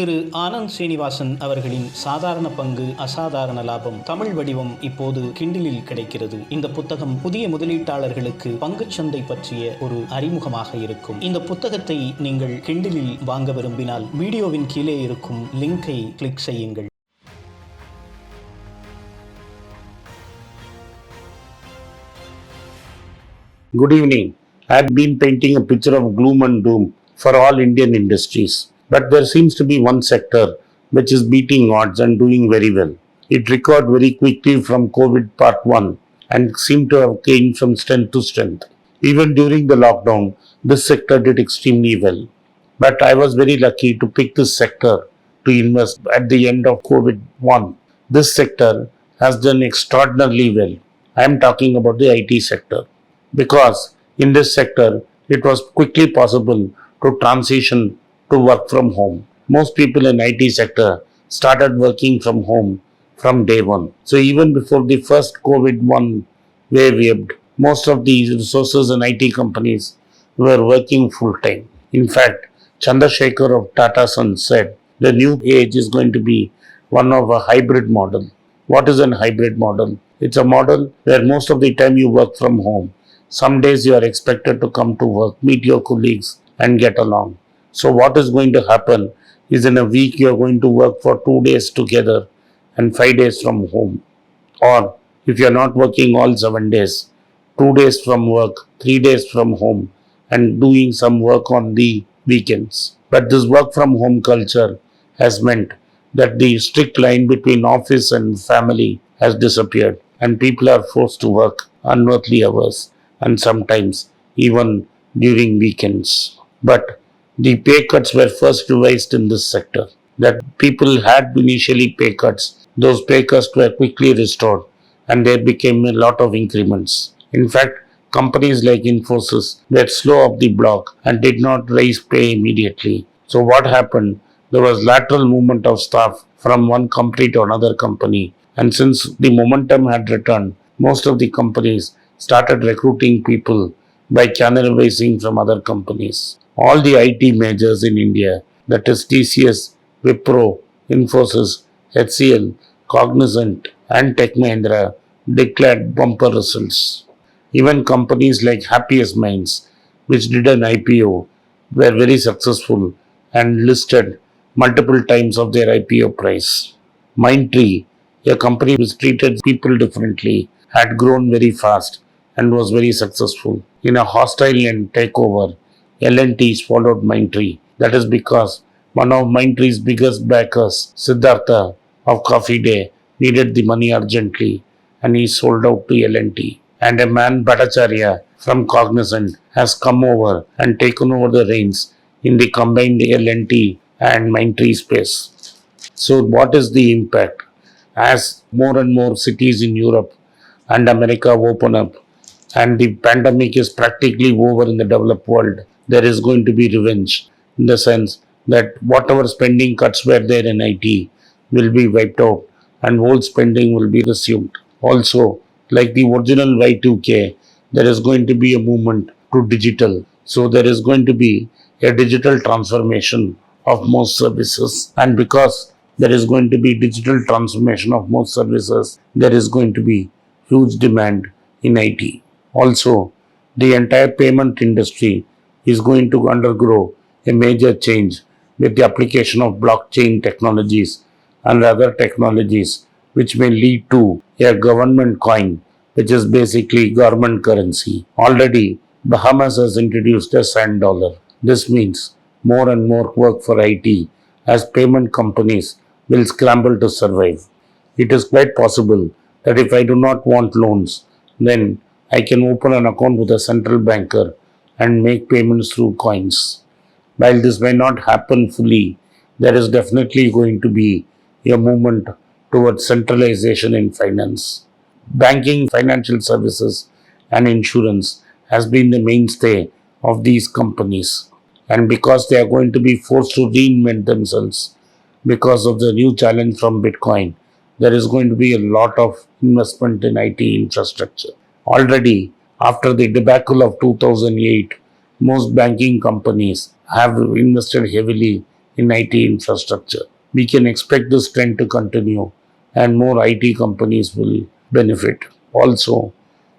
திரு ஆனந்த் ஸ்ரீனிவாசன் அவர்களின் சாதாரண பங்கு அசாதாரண லாபம் தமிழ் வடிவம் இப்போது கிண்டிலில் கிடைக்கிறது. இந்த புத்தகம் புதிய முதலீட்டாளர்களுக்கு பங்குச்சந்தை பற்றிய ஒரு அறிமுகமாக இருக்கும். இந்த புத்தகத்தை நீங்கள் கிண்டிலில் வாங்க விரும்பினால் வீடியோவின் கீழே இருக்கும் லிங்கை கிளிக் செய்யுங்கள். Good evening. I have been painting a picture of gloom and doom for all Indian industries. But there seems to be one sector which is beating odds and doing very well. It recovered very quickly from COVID part 1 and seemed to have gained from strength to strength. Even during the lockdown, this sector did extremely well. But I was very lucky to pick this sector to invest at the end of COVID 1. This sector has done extraordinarily well. I am talking about the IT sector. Because in this sector, it was quickly possible to transition to work from home. Most people in IT sector started working from home from day one. So even before the first COVID-1 wave hit, most of the resources in IT companies were working full time. In fact, Chandrasekhar of Tata Sons said the new age is going to be one of a hybrid model. What is a hybrid model? It's a model where most of the time you work from home. Some days you are expected to come to work, meet your colleagues and get along. So what is going to happen is in a week you are going to work for 2 days together and 5 days from home. Or if you are not working all 7 days, 2 days from work, 3 days from home and doing some work on the weekends. But this work from home culture has meant that the strict line between office and family has disappeared and people are forced to work unearthly hours and sometimes even during weekends. But the pay cuts were first revised in this sector. That people had initially pay cuts, those pay cuts were quickly restored and there became a lot of increments. In fact, companies like Infosys were slow off the block and did not raise pay immediately. So what happened? There was lateral movement of staff from one company to another company, and since the momentum had returned, most of the companies started recruiting people by cannibalizing from other companies. All the IT majors in India, that is TCS, Wipro, Infosys, HCL, Cognizant and Tech Mahindra declared bumper results. Even companies like Happiest Minds, which did an IPO, were very successful and listed multiple times of their IPO price. Mindtree, a company which treated people differently, had grown very fast and was very successful. In a hostile and takeover, L&T swallowed Mindtree. That is because one of Mindtree's biggest backers, Siddhartha of Coffee Day, needed the money urgently and he sold out to L&T. And a man, Bhattacharya from Cognizant, has come over and taken over the reins in the combined L&T and Mindtree space. So what is the impact? As more and more cities in Europe and America open up and the pandemic is practically over in the developed world, there is going to be revenge in the sense that whatever spending cuts were there in IT will be wiped out and old spending will be resumed. Also, like the original Y2K, there is going to be a movement to digital. So there is going to be a digital transformation of most services, and because there is going to be digital transformation of most services, there is going to be huge demand in IT. Also, the entire payment industry is going to undergo a major change with the application of blockchain technologies and other technologies which may lead to a government coin, which is basically government currency. Already, Bahamas has introduced a sand dollar. This means more and more work for IT as payment companies will scramble to survive. It is quite possible that if I do not want loans, then I can open an account with a central banker and make payments through coins. While this may not happen fully, there is definitely going to be a movement towards centralization in finance. Banking, financial services and insurance has been the mainstay of these companies. And because they are going to be forced to reinvent themselves because of the new challenge from Bitcoin, there is going to be a lot of investment in IT infrastructure. Already, after the debacle of 2008, most banking companies have invested heavily in IT infrastructure. We can expect this trend to continue and more IT companies will benefit. Also,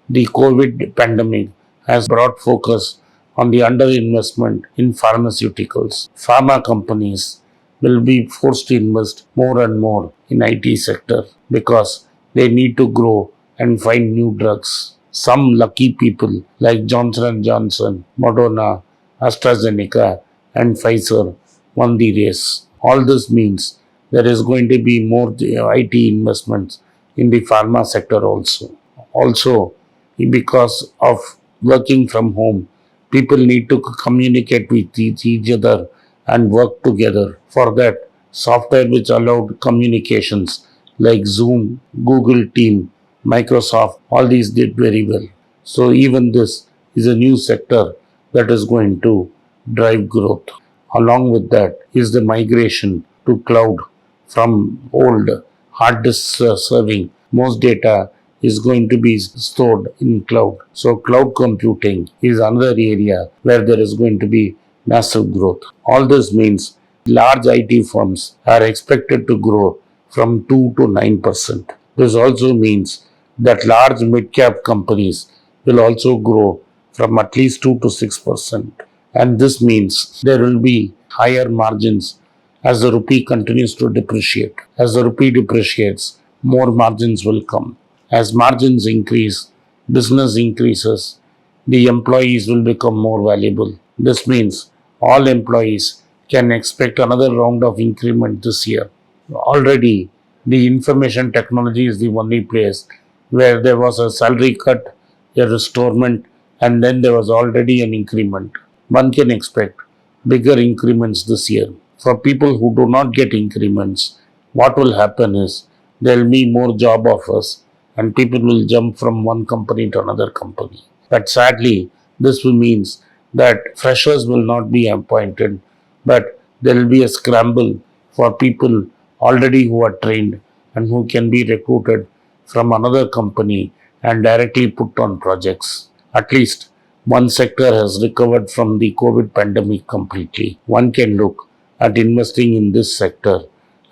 the COVID pandemic has brought focus on the underinvestment in pharmaceuticals. Pharma companies will be forced to invest more and more in IT sector because they need to grow and find new drugs. Some lucky people like Johnson & Johnson, Moderna, AstraZeneca and Pfizer won the race. All this means there is going to be more IT investments in the pharma sector also. Also, because of working from home, people need to communicate with each other and work together. For that, software which allowed communications like Zoom, Google Team, Microsoft, all these did very well. So even this is a new sector that is going to drive growth. Along with that is the migration to cloud from old hard disk serving. Most data is going to be stored in cloud. So cloud computing is another area where there is going to be massive growth. All this means large IT firms are expected to grow from 2 to 9%. This also means that large mid-cap companies will also grow from at least 2 to 6%. And this means there will be higher margins as the rupee continues to depreciate. As the rupee depreciates, more margins will come. As margins increase, business increases, the employees will become more valuable. This means all employees can expect another round of increment this year. Already, the information technology is the only place where there was a salary cut, a restorement, and then there was already an increment. One can expect bigger increments this year. For people who do not get increments, what will happen is there will be more job offers and people will jump from one company to another company. But sadly, this will means that freshers will not be appointed, but there will be a scramble for people already who are trained and who can be recruited from another company and directly put on projects. At least one sector has recovered from the COVID pandemic completely. One can look at investing in this sector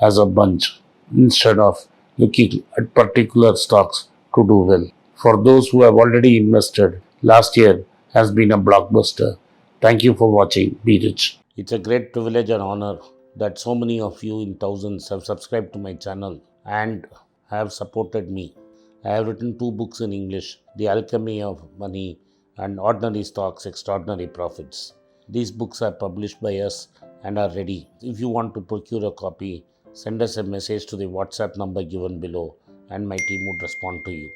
as a bunch instead of looking at particular stocks to do well. For those who have already invested, last year has been a blockbuster. Thank you for watching. Be rich. It's a great privilege and honor that so many of you in thousands have subscribed to my channel and have supported me. I have written 2 books in English, The Alchemy of Money and Ordinary Stocks, Extraordinary Profits. These books are published by us and are ready. If you want to procure a copy, send us a message to the WhatsApp number given below and my team would respond to you.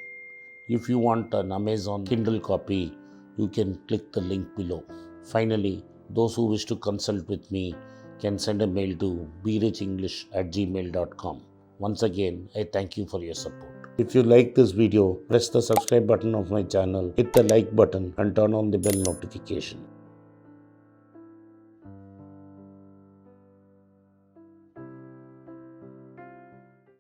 If you want an Amazon Kindle copy, you can click the link below. Finally, those who wish to consult with me can send a mail to berichenglish@gmail.com. Once again, I thank you for your support. If you like this video, press the subscribe button of my channel, hit the like button and turn on the bell notification.